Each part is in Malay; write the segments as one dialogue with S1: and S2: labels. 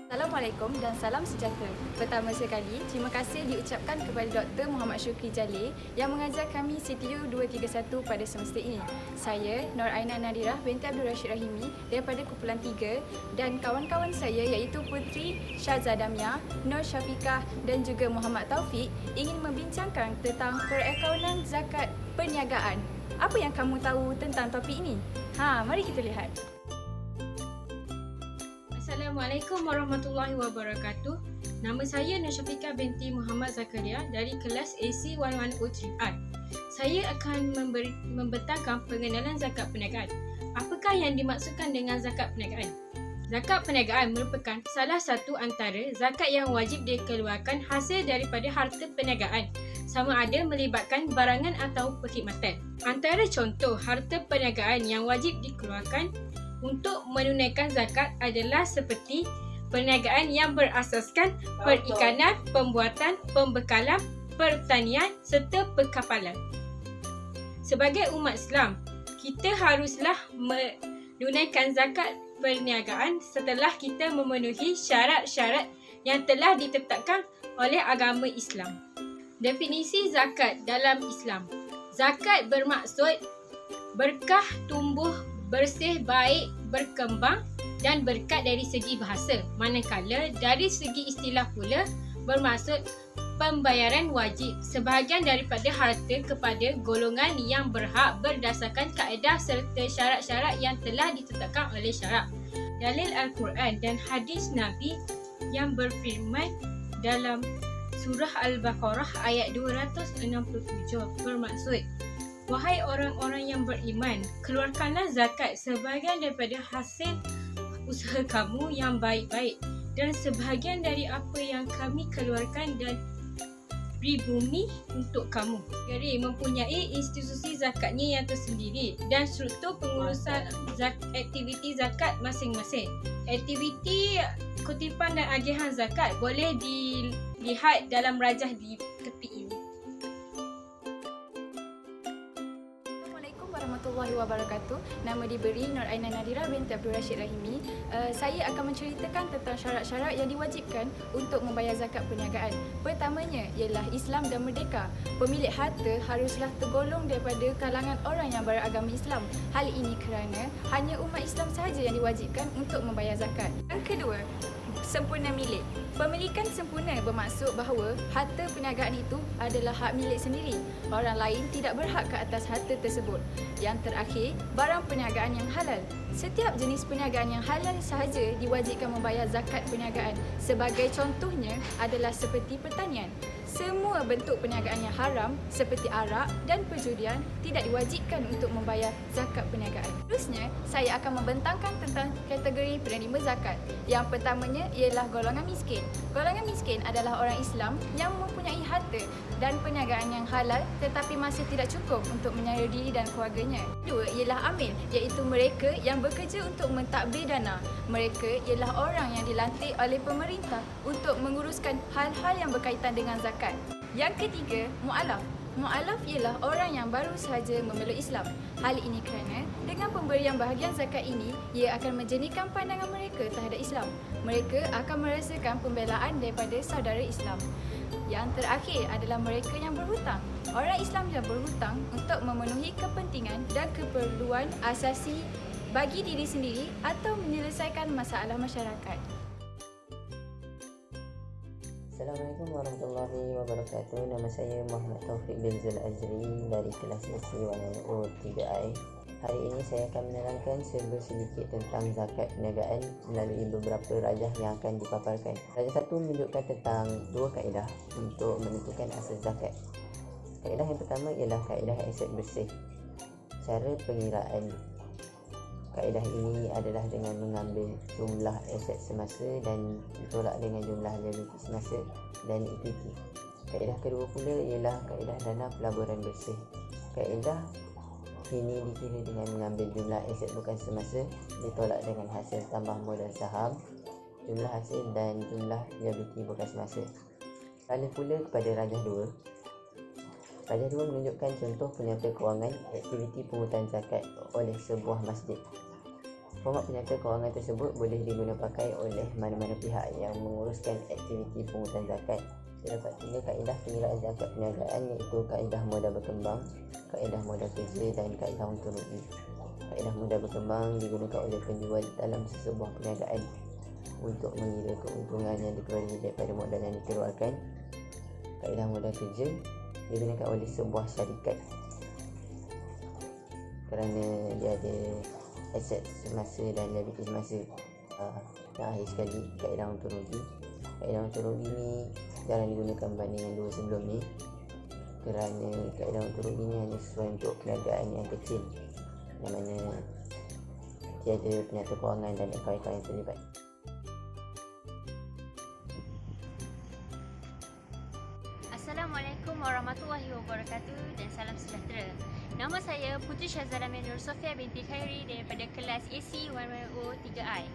S1: Assalamualaikum dan salam sejahtera. Pertama sekali, terima kasih diucapkan kepada Dr. Muhammad Syukri Jalil yang mengajar kami CTU 231 pada semester ini. Saya, Nur Aina Nadirah binti Abdul Rashid Rahimi daripada kumpulan 3 dan kawan-kawan saya iaitu Putri Syahzada Mia, Nur Syafiqah dan juga Muhammad Taufik ingin membincangkan tentang perakaunan zakat perniagaan. Apa yang kamu tahu tentang topik ini? Mari kita lihat.
S2: Assalamualaikum warahmatullahi wabarakatuh. Nama saya Nur Syafiqah binti Muhammad Zakaria dari kelas AC1103R. Saya akan membentangkan pengenalan zakat perniagaan. Apakah yang dimaksudkan dengan zakat perniagaan? Zakat perniagaan merupakan salah satu antara zakat yang wajib dikeluarkan hasil daripada harta perniagaan, sama ada melibatkan barangan atau perkhidmatan. Antara contoh harta perniagaan yang wajib dikeluarkan untuk menunaikan zakat adalah seperti perniagaan yang berasaskan perikanan, pembuatan, pembekalan, pertanian serta perkapalan. Sebagai umat Islam, kita haruslah menunaikan zakat perniagaan setelah kita memenuhi syarat-syarat yang telah ditetapkan oleh agama Islam. Definisi zakat dalam Islam. Zakat bermaksud berkah, tumbuh, bersih, baik, berkembang dan berkat dari segi bahasa. Manakala dari segi istilah pula bermaksud pembayaran wajib sebahagian daripada harta kepada golongan yang berhak berdasarkan kaedah serta syarat-syarat yang telah ditetapkan oleh syarak. Dalil Al-Quran dan hadis Nabi yang berfirman dalam surah Al-Baqarah ayat 267 bermaksud, wahai orang-orang yang beriman, keluarkanlah zakat sebahagian daripada hasil usaha kamu yang baik-baik dan sebahagian dari apa yang kami keluarkan dan beri bumi untuk kamu. Negeri mempunyai institusi zakatnya yang tersendiri dan struktur pengurusan aktiviti zakat masing-masing. Aktiviti kutipan dan agihan zakat boleh dilihat dalam rajah di tepi ini.
S1: Warahmatullahi wabarakatuh. Nama diberi Nur Aina Nadirah binti Abdul Rashid Rahimi. Saya akan menceritakan tentang syarat-syarat yang diwajibkan untuk membayar zakat perniagaan. Pertamanya ialah Islam dan merdeka. Pemilik harta haruslah tergolong daripada kalangan orang yang beragama Islam. Hal ini kerana hanya umat Islam sahaja yang diwajibkan untuk membayar zakat. Yang kedua, sempurna milik. Pemilikan sempurna bermaksud bahawa harta perniagaan itu adalah hak milik sendiri. Orang lain tidak berhak ke atas harta tersebut. Yang terakhir, barang perniagaan yang halal. Setiap jenis perniagaan yang halal sahaja diwajibkan membayar zakat perniagaan. Sebagai contohnya adalah seperti pertanian. Semua bentuk perniagaan yang haram seperti arak dan perjudian tidak diwajibkan untuk membayar zakat perniagaan. Terusnya, saya akan membentangkan tentang kategori penerima zakat. Yang pertamanya ialah golongan miskin. Golongan miskin adalah orang Islam yang mempunyai harta dan perniagaan yang halal tetapi masih tidak cukup untuk menyara diri dan keluarganya. Kedua ialah amil, iaitu mereka yang bekerja untuk mentadbir dana. Mereka ialah orang yang dilantik oleh pemerintah untuk menguruskan hal-hal yang berkaitan dengan zakat. Yang ketiga, mu'alaf. Mu'alaf ialah orang yang baru sahaja memeluk Islam. Hal ini kerana dengan pemberian bahagian zakat ini, ia akan menjernihkan pandangan mereka terhadap Islam. Mereka akan merasakan pembelaan daripada saudara Islam. Yang terakhir adalah mereka yang berhutang. Orang Islam yang berhutang untuk memenuhi kepentingan dan keperluan asasi bagi diri sendiri atau menyelesaikan masalah masyarakat.
S3: Assalamualaikum warahmatullahi wabarakatuh. Nama saya Muhammad Taufik bin Zul Azri dari kelas AC103I. Hari ini saya akan menerangkan sedikit tentang zakat perniagaan melalui beberapa rajah yang akan dipaparkan. Rajah satu menunjukkan tentang dua kaedah untuk menentukan asas zakat. Kaedah yang pertama ialah kaedah aset bersih. Cara pengiraan kaedah ini adalah dengan mengambil jumlah aset semasa dan ditolak dengan jumlah liability semasa dan equity. Kaedah kedua pula ialah kaedah dana pelaburan bersih. Kaedah ini dikira dengan mengambil jumlah aset bukan semasa ditolak dengan hasil tambah modal saham, jumlah hasil dan jumlah liability bukan semasa. Lalu pula kepada rajah 2. Rajah 2 menunjukkan contoh penyata kewangan aktiviti pungutan zakat oleh sebuah masjid. Format penata kewangan tersebut boleh digunapakai oleh mana-mana pihak yang menguruskan aktiviti pungutan zakat. Terdapat 3 kaedah pengiraan zakat perniagaan, iaitu kaedah modal berkembang, kaedah modal kerja dan kaedah untung rugi. Kaedah modal berkembang digunakan oleh penjual dalam sesebuah perniagaan untuk mengira keuntungan yang diperoleh daripada modal yang dikeluarkan. Kaedah modal kerja digunakan oleh sebuah syarikat kerana dia ada aset semasa dan liability semasa. Dan akhir sekali, kaedah untung rugi. Kaedah untung rugi ni jarang digunakan berbanding yang dua sebelum ni, kerana kaedah untung rugi ni hanya sesuai untuk perniagaan yang kecil yang mana tiada penata kewangan dan akaun-akaun yang terlibat.
S4: Assalamualaikum warahmatullahi wabarakatuh dan salam sejahtera. Nama saya Putri Syahzalamin Nur Sofia binti Khairi daripada kelas AC 110 3I.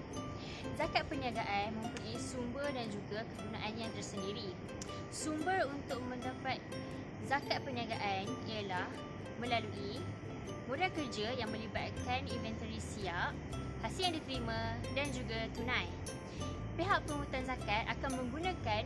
S4: Zakat perniagaan mempunyai sumber dan juga kegunaan yang tersendiri. Sumber untuk mendapat zakat perniagaan ialah melalui modal kerja yang melibatkan inventory siap, hasil yang diterima dan juga tunai. Pihak pengurutan zakat akan menggunakan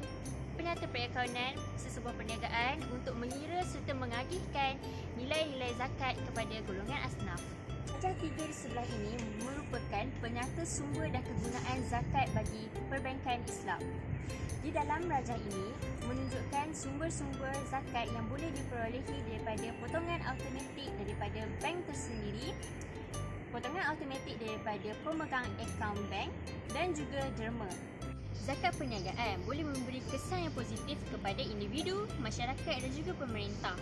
S4: penata perakaunan sesebuah perniagaan untuk mengira serta mengagihkan nilai-nilai zakat kepada golongan asnaf. Rajah 3 di sebelah ini merupakan penyata sumber dan kegunaan zakat bagi perbankan Islam. Di dalam rajah ini menunjukkan sumber-sumber zakat yang boleh diperolehi daripada potongan automatik daripada bank tersendiri, potongan automatik daripada pemegang akaun bank dan juga derma. Zakat perniagaan boleh memberi kesan yang positif kepada individu, masyarakat dan juga pemerintah.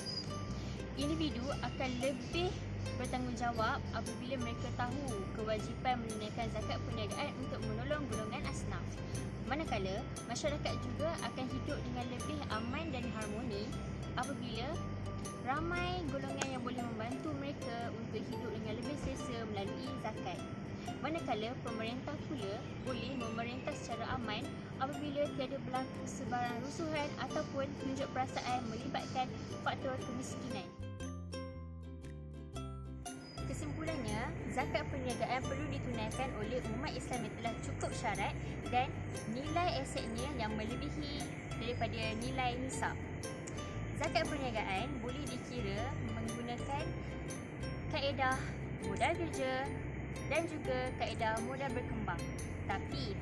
S4: Individu akan lebih bertanggungjawab apabila mereka tahu kewajipan menunaikan zakat perniagaan untuk menolong golongan asnaf. Manakala, masyarakat juga akan hidup dengan lebih aman dan harmoni apabila ramai golongan yang boleh membantu mereka untuk hidup dengan lebih selesa melalui zakat. Manakala pemerintah pula boleh memerintah secara aman apabila tiada berlaku sebarang rusuhan ataupun tunjuk perasaan melibatkan faktor kemiskinan. Kesimpulannya, zakat perniagaan perlu ditunaikan oleh umat Islam yang telah cukup syarat dan nilai asetnya yang melebihi daripada nilai nisab. Zakat perniagaan boleh dikira menggunakan kaedah modal kerja dan juga kaedah modal berkembang. Tapi,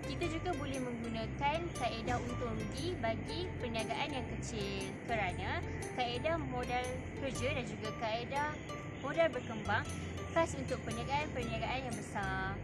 S4: kita juga boleh menggunakan kaedah untung rugi bagi perniagaan yang kecil kerana kaedah modal kerja dan juga kaedah modal berkembang khas untuk perniagaan-perniagaan yang besar.